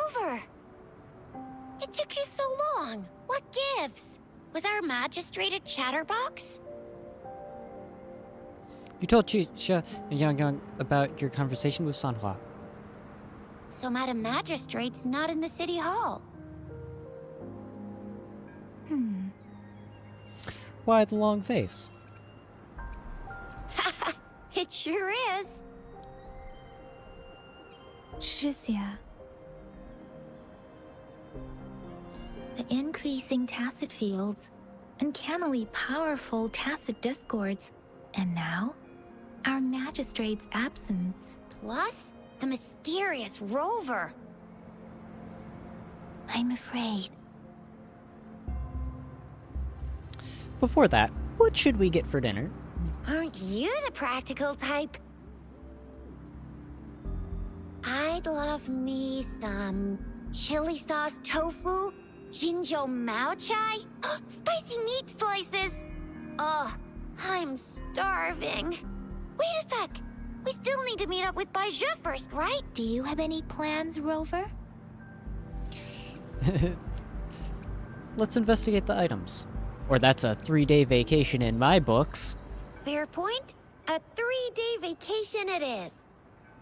Rover! It took you so long. What gives? Was our magistrate a chatterbox? You told Chisha and Yang about your conversation with Sanhua. So Madam Magistrate's not in the city hall. Why the long face? It sure is. Shizia. The increasing tacit fields, uncannily powerful tacit discords, and now, our magistrate's absence. Plus, the mysterious Rover. I'm afraid. Before that, what should we get for dinner? Aren't you the practical type? I'd love me some chili sauce tofu, jinjo mao chai, spicy meat slices. Ugh, I'm starving. Wait a sec. We still need to meet up with Baizhe first, right? Do you have any plans, Rover? Let's investigate the items. Or that's a 3-day vacation in my books. Fair point. A 3-day vacation it is.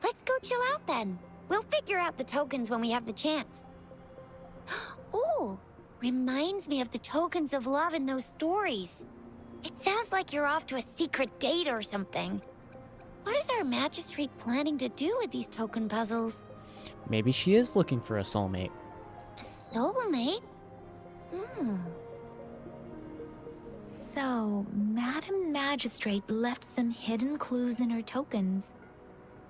Let's go chill out then. We'll figure out the tokens when we have the chance. Ooh, reminds me of the tokens of love in those stories. It sounds like you're off to a secret date or something. What is our magistrate planning to do with these token puzzles? Maybe she is looking for a soulmate. A soulmate? So, Madam Magistrate left some hidden clues in her tokens.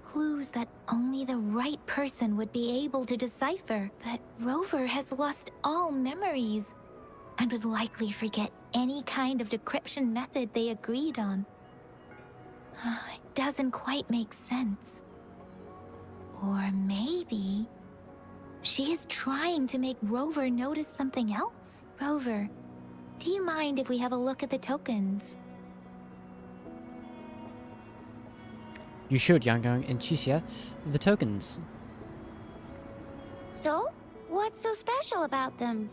Clues that only the right person would be able to decipher. But Rover has lost all memories and would likely forget any kind of decryption method they agreed on. It doesn't quite make sense. Or maybe she is trying to make Rover notice something else. Rover, do you mind if we have a look at the tokens? You showed Yang and Chixia the tokens. So, what's so special about them?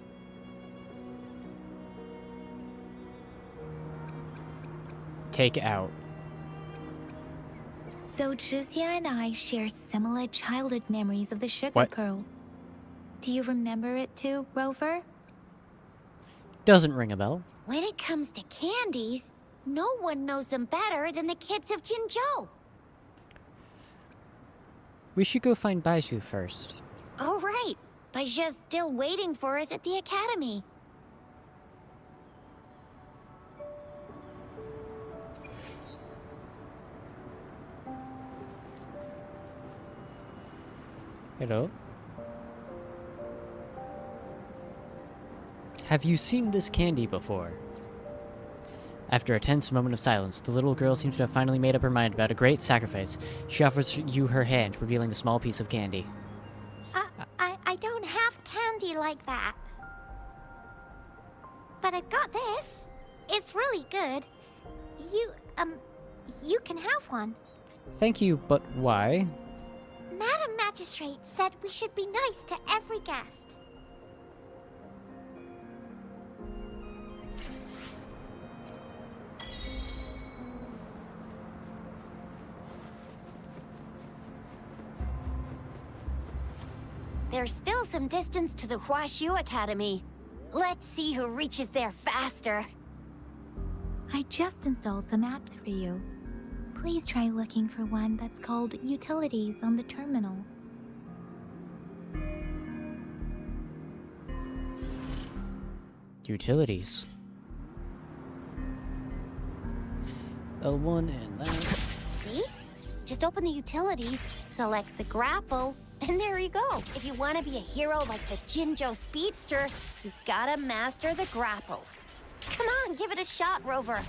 Take out. So Chixia and I share similar childhood memories of the sugar What? pearl. Do you remember it too, Rover? Doesn't ring a bell. When it comes to candies, no one knows them better than the kids of Jinzhou. We should go find Baizhu first. Oh, right. Baizhe's still waiting for us at the academy. Hello? Have you seen this candy before? After a tense moment of silence, the little girl seems to have finally made up her mind about a great sacrifice. She offers you her hand, revealing a small piece of candy. I don't have candy like that. But I've got this. It's really good. You can have one. Thank you, but why? Madam Magistrate said we should be nice to every guest. There's still some distance to the Huaxiu Academy. Let's see who reaches there faster. I just installed some apps for you. Please try looking for one that's called Utilities on the terminal. Utilities. L1 and that. See? Just open the utilities, select the grapple, and there you go. If you want to be a hero like the Jinzhou Speedster, you've gotta master the grapple. Come on, give it a shot, Rover.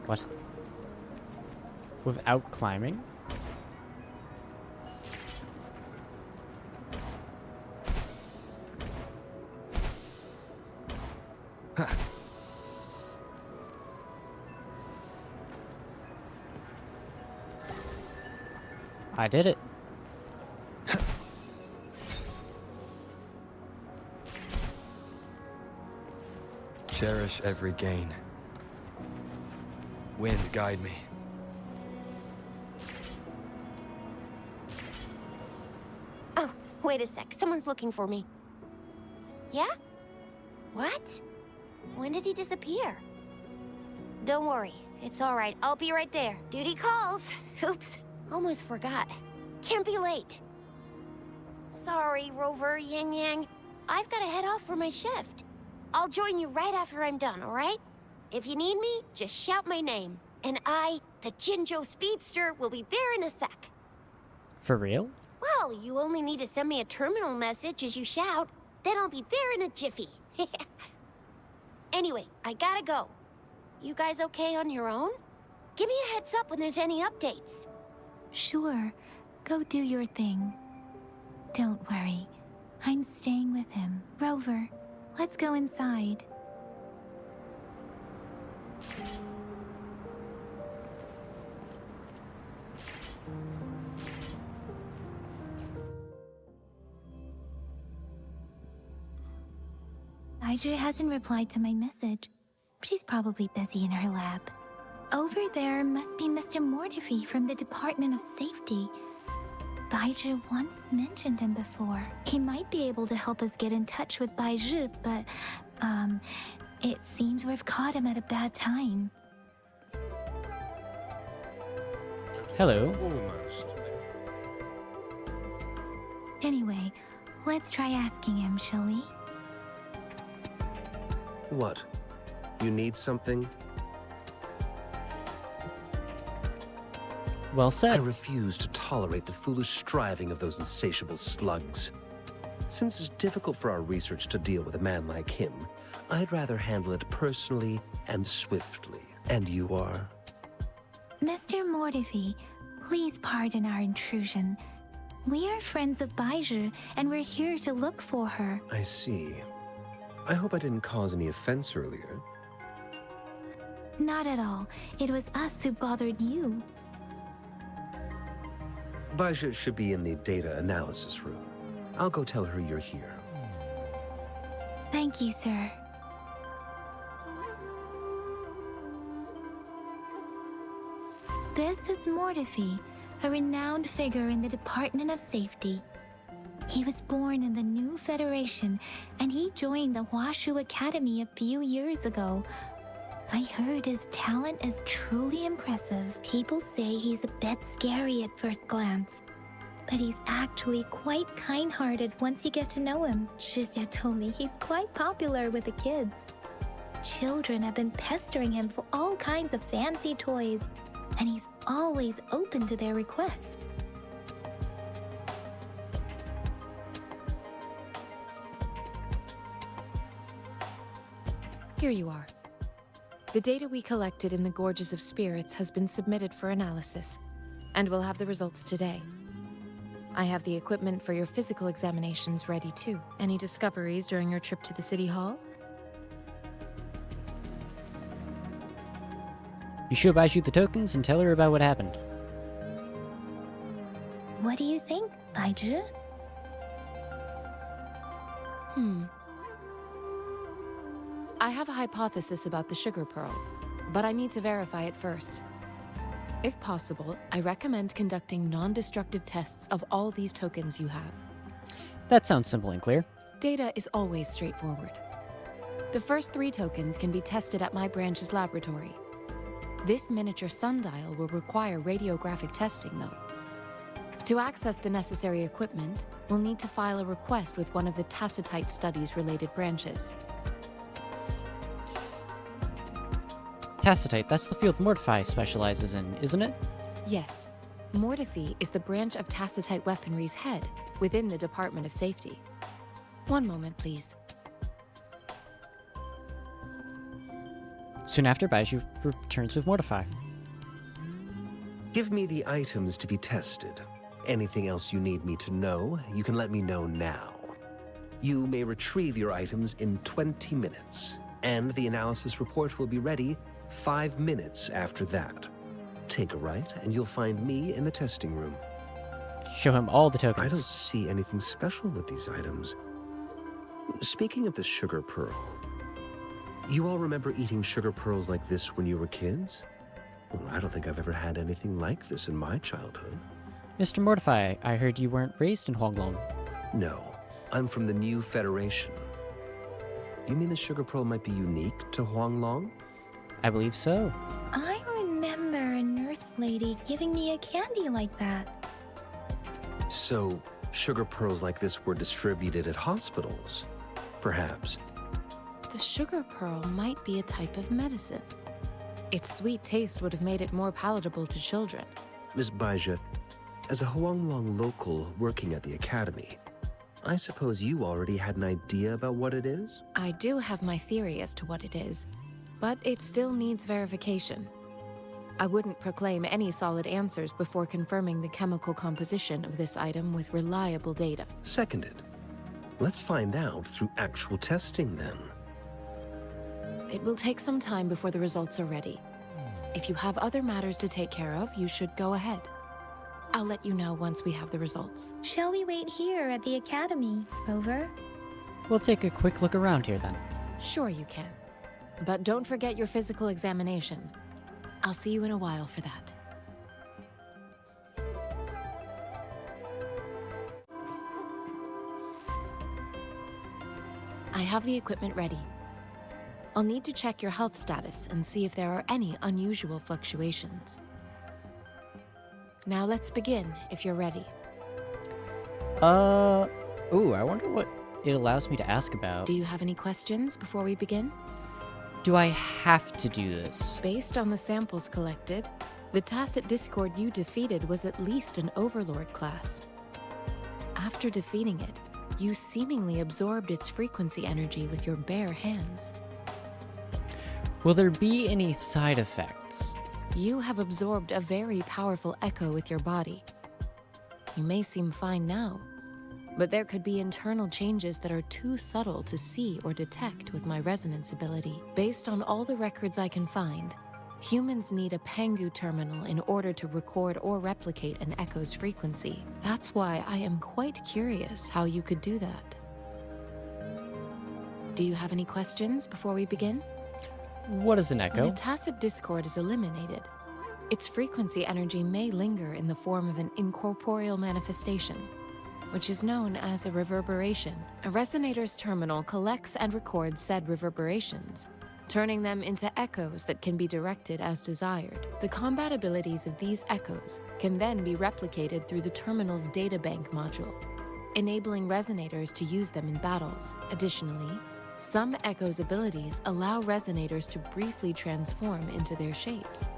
What? Without climbing? I did it. Cherish every gain. Wind, guide me. Oh, wait a sec. Someone's looking for me. Yeah? What? When did he disappear? Don't worry. It's all right. I'll be right there. Duty calls. Oops. Almost forgot. Can't be late. Sorry, Rover, Yang Yang. I've got to head off for my shift. I'll join you right after I'm done, all right? If you need me, just shout my name. And I, the Jinjo Speedster, will be there in a sec. For real? Well, you only need to send me a terminal message as you shout. Then I'll be there in a jiffy. Anyway, I gotta go. You guys okay on your own? Give me a heads up when there's any updates. Sure, go do your thing. Don't worry, I'm staying with him. Rover, let's go inside. Audrey hasn't replied to my message. She's probably busy in her lab. Over there must be Mr. Mortifi from the Department of Safety. Baizhi once mentioned him before. He might be able to help us get in touch with Baizhi, but, it seems we've caught him at a bad time. Hello. Almost. Anyway, let's try asking him, shall we? What? You need something? Well I said. refuse to tolerate the foolish striving of those insatiable slugs. Since it's difficult for our research to deal with a man like him, I'd rather handle it personally and swiftly. And you are? Mr. Mortifi, please pardon our intrusion. We are friends of Baizhi, and we're here to look for her. I see. I hope I didn't cause any offense earlier. Not at all. It was us who bothered you. Baizhi should be in the data analysis room. I'll go tell her you're here. Thank you, sir. This is Mortifi, a renowned figure in the Department of Safety. He was born in the new Federation, and he joined the Huashu Academy a few years ago. I heard his talent is truly impressive. People say he's a bit scary at first glance, but he's actually quite kind-hearted once you get to know him. Shizia told me he's quite popular with the kids. Children have been pestering him for all kinds of fancy toys, and he's always open to their requests. Here you are. The data we collected in the Gorges of Spirits has been submitted for analysis, and we'll have the results today. I have the equipment for your physical examinations ready too. Any discoveries during your trip to the City Hall? You show Baizhi the tokens and tell her about what happened. What do you think, Baizhi? I have a hypothesis about the sugar pearl, but I need to verify it first. If possible, I recommend conducting non-destructive tests of all these tokens you have. That sounds simple and clear. Data is always straightforward. The first 3 tokens can be tested at my branch's laboratory. This miniature sundial will require radiographic testing, though. To access the necessary equipment, we'll need to file a request with one of the Tacitite Studies-related branches. Tacitite, that's the field Mortifi specializes in, isn't it? Yes. Mortifi is the branch of Tacitite weaponry's head within the Department of Safety. One moment, please. Soon after, Baizhi returns with Mortifi. Give me the items to be tested. Anything else you need me to know, you can let me know now. You may retrieve your items in 20 minutes, and the analysis report will be ready 5 minutes after that. Take a right, and you'll find me in the testing room. Show him all the I don't tokens. see anything special with these items. Speaking of the sugar pearl, you all remember eating sugar pearls like this when you were kids? Well, I don't think I've ever had anything like this in my childhood. Mr. Mortify, I heard you weren't raised in Huanglong. No, I'm from the New Federation. You mean the sugar pearl might be unique to Huanglong? I believe so. I remember a nurse lady giving me a candy like that. So, sugar pearls like this were distributed at hospitals? Perhaps. The sugar pearl might be a type of medicine. Its sweet taste would have made it more palatable to children. Miss Baija, as a Huanglong local working at the academy, I suppose you already had an idea about what it is? I do have my theory as to what it is, but it still needs verification. I wouldn't proclaim any solid answers before confirming the chemical composition of this item with reliable data. Seconded. Let's find out through actual testing then. It will take some time before the results are ready. If you have other matters to take care of, you should go ahead. I'll let you know once we have the results. Shall we wait here at the academy, Rover? We'll take a quick look around here then. Sure you can. But don't forget your physical examination. I'll see you in a while for that. I have the equipment ready. I'll need to check your health status and see if there are any unusual fluctuations. Now let's begin, if you're ready. Ooh, I wonder what it allows me to ask about. Do you have any questions before we begin? Do I have to do this? Based on the samples collected, the Tacit Discord you defeated was at least an Overlord class. After defeating it, you seemingly absorbed its frequency energy with your bare hands. Will there be any side effects? You have absorbed a very powerful echo with your body. You may seem fine now, but there could be internal changes that are too subtle to see or detect with my resonance ability. Based on all the records I can find, humans need a Pangu terminal in order to record or replicate an echo's frequency. That's why I am quite curious how you could do that. Do you have any questions before we begin? What is an When echo? a tacit discord is eliminated, its frequency energy may linger in the form of an incorporeal manifestation, which is known as a reverberation. A resonator's terminal collects and records said reverberations, turning them into echoes that can be directed as desired. The combat abilities of these echoes can then be replicated through the terminal's databank module, enabling resonators to use them in battles. Additionally, some echoes' abilities allow resonators to briefly transform into their shapes.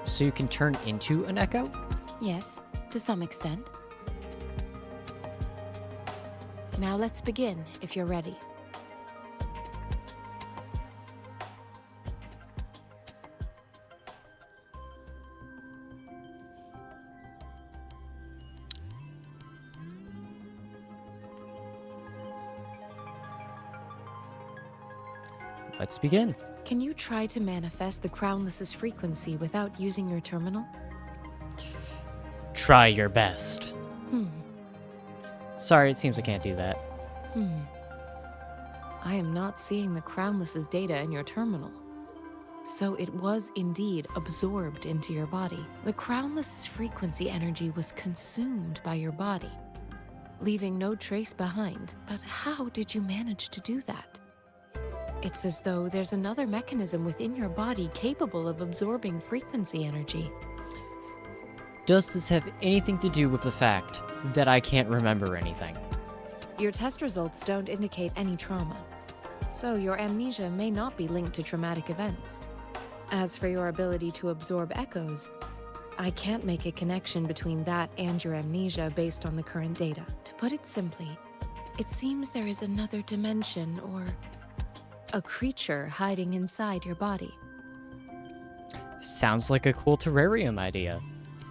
So you can turn into an echo? Yes, to some extent. Now let's begin, if you're ready. Let's begin. Can you try to manifest the Crownless's frequency without using your terminal? Try your best. Hmm. Sorry, it seems I can't do that. I am not seeing the Crownless's data in your terminal. So it was indeed absorbed into your body. The Crownless's frequency energy was consumed by your body, leaving no trace behind. But how did you manage to do that? It's as though there's another mechanism within your body capable of absorbing frequency energy. Does this have anything to do with the fact that I can't remember anything? Your test results don't indicate any trauma, so your amnesia may not be linked to traumatic events. As for your ability to absorb echoes, I can't make a connection between that and your amnesia based on the current data. To put it simply, it seems there is another dimension or a creature hiding inside your body. Sounds like a cool terrarium idea.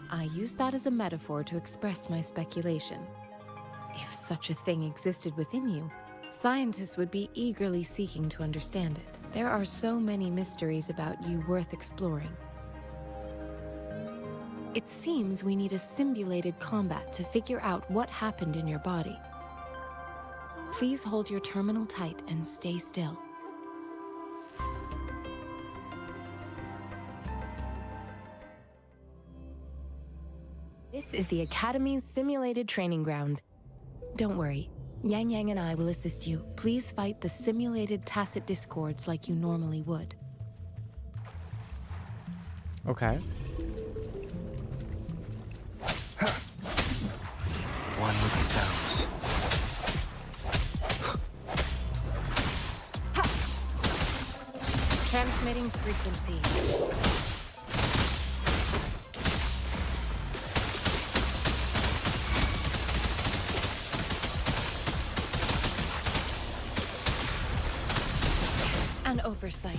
I use that as a metaphor to express my speculation. If such a thing existed within you, scientists would be eagerly seeking to understand it. There are so many mysteries about you worth exploring. It seems we need a simulated combat to figure out what happened in your body. Please hold your terminal tight and stay still. This is the Academy's simulated training ground. Don't worry, Yang Yang and I will assist you. Please fight the simulated tacit discords like you normally would. Okay. One with the sounds. Transmitting frequency. An oversight.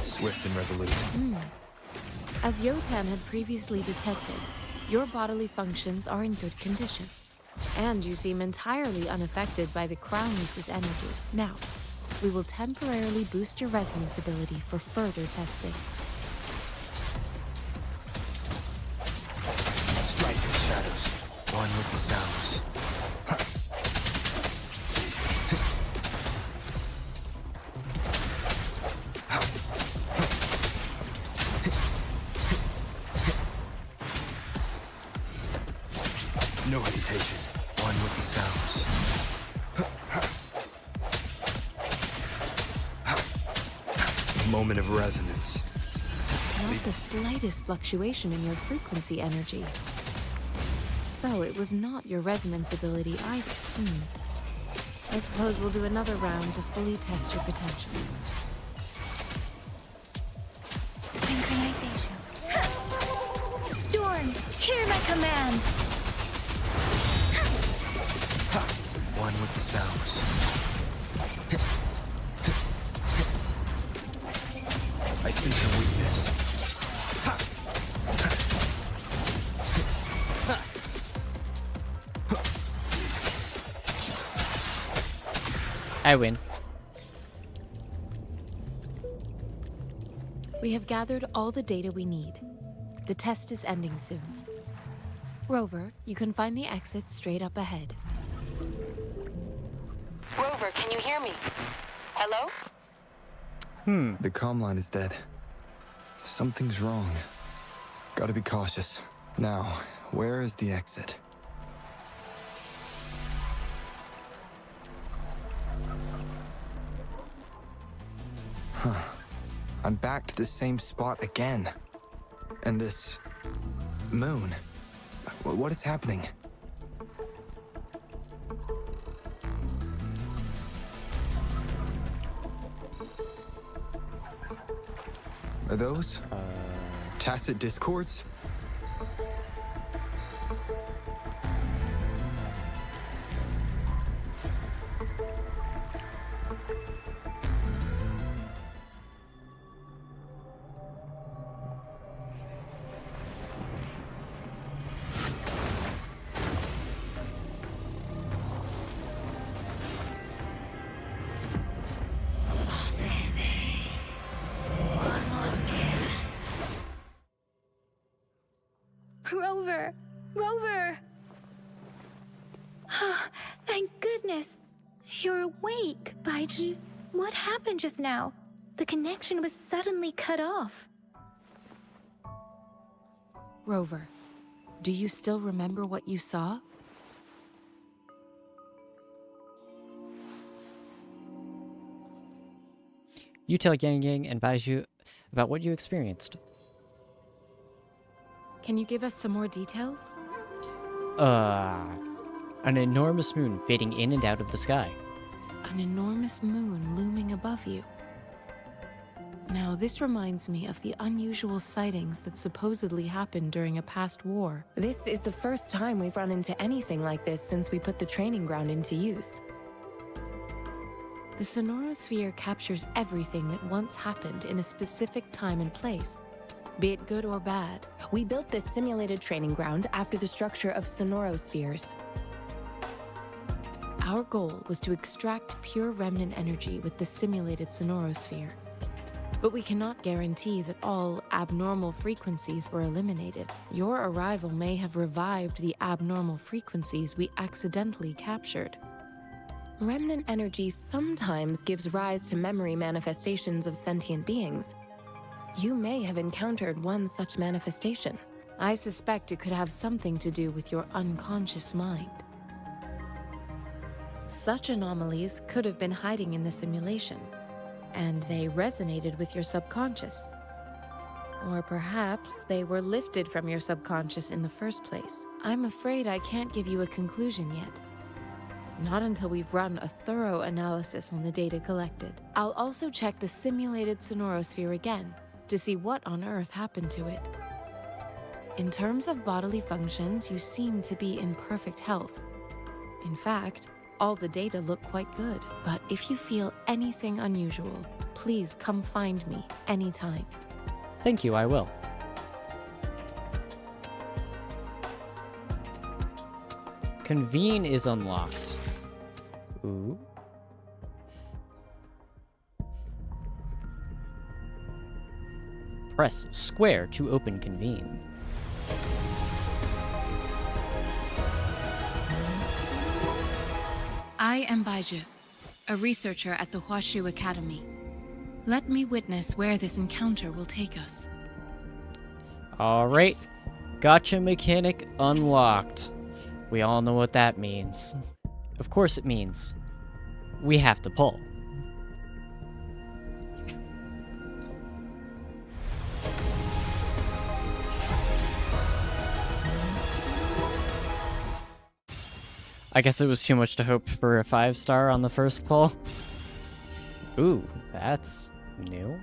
Swift and resolute. As Yotan had previously detected, your bodily functions are in good condition, and you seem entirely unaffected by the Crown Lease's energy. Now, we will temporarily boost your resonance ability for further testing. Strike the shadows. One with the sounds. No hesitation. One with the sounds. Moment of resonance. Not the slightest fluctuation in your frequency energy. So it was not your resonance ability either. I suppose we'll do another round to fully test your potential. Synchronization. Storm, hear my command. One with the sounds. I sense your weakness. I win. We have gathered all the data we need. The test is ending soon. Rover, you can find the exit straight up ahead. Rover, can you hear me? Hello? The comm line is dead. Something's wrong. Gotta be cautious. Now, where is the exit? I'm back to the same spot again. And this moon. What is happening? Are those tacit discords? Rover! Rover! Thank goodness. You're awake, Baiju. What happened just now? The connection was suddenly cut off. Rover, do you still remember what you saw? You tell Yang Yang and Baiju about what you experienced. Can you give us some more details? An enormous moon fading in and out of the sky. An enormous moon looming above you. Now, this reminds me of the unusual sightings that supposedly happened during a past war. This is the first time we've run into anything like this since we put the training ground into use. The sonorosphere captures everything that once happened in a specific time and place, be it good or bad. We built this simulated training ground after the structure of sonorospheres. Our goal was to extract pure remnant energy with the simulated sonorosphere. But we cannot guarantee that all abnormal frequencies were eliminated. Your arrival may have revived the abnormal frequencies we accidentally captured. Remnant energy sometimes gives rise to memory manifestations of sentient beings. You may have encountered one such manifestation. I suspect it could have something to do with your unconscious mind. Such anomalies could have been hiding in the simulation, and they resonated with your subconscious. Or perhaps they were lifted from your subconscious in the first place. I'm afraid I can't give you a conclusion yet. Not until we've run a thorough analysis on the data collected. I'll also check the simulated sonorosphere again to see what on earth happened to it. In terms of bodily functions, you seem to be in perfect health. In fact, all the data look quite good. But if you feel anything unusual, please come find me anytime. Thank you, I will. Convene is unlocked. Ooh. Press square to open convene. I am Baiju, a researcher at the Huashu Academy. Let me witness where this encounter will take us. Alright. Gotcha mechanic unlocked. We all know what that means. Of course it means we have to pull. I guess it was too much to hope for a 5-star on the first pull. Ooh, that's new.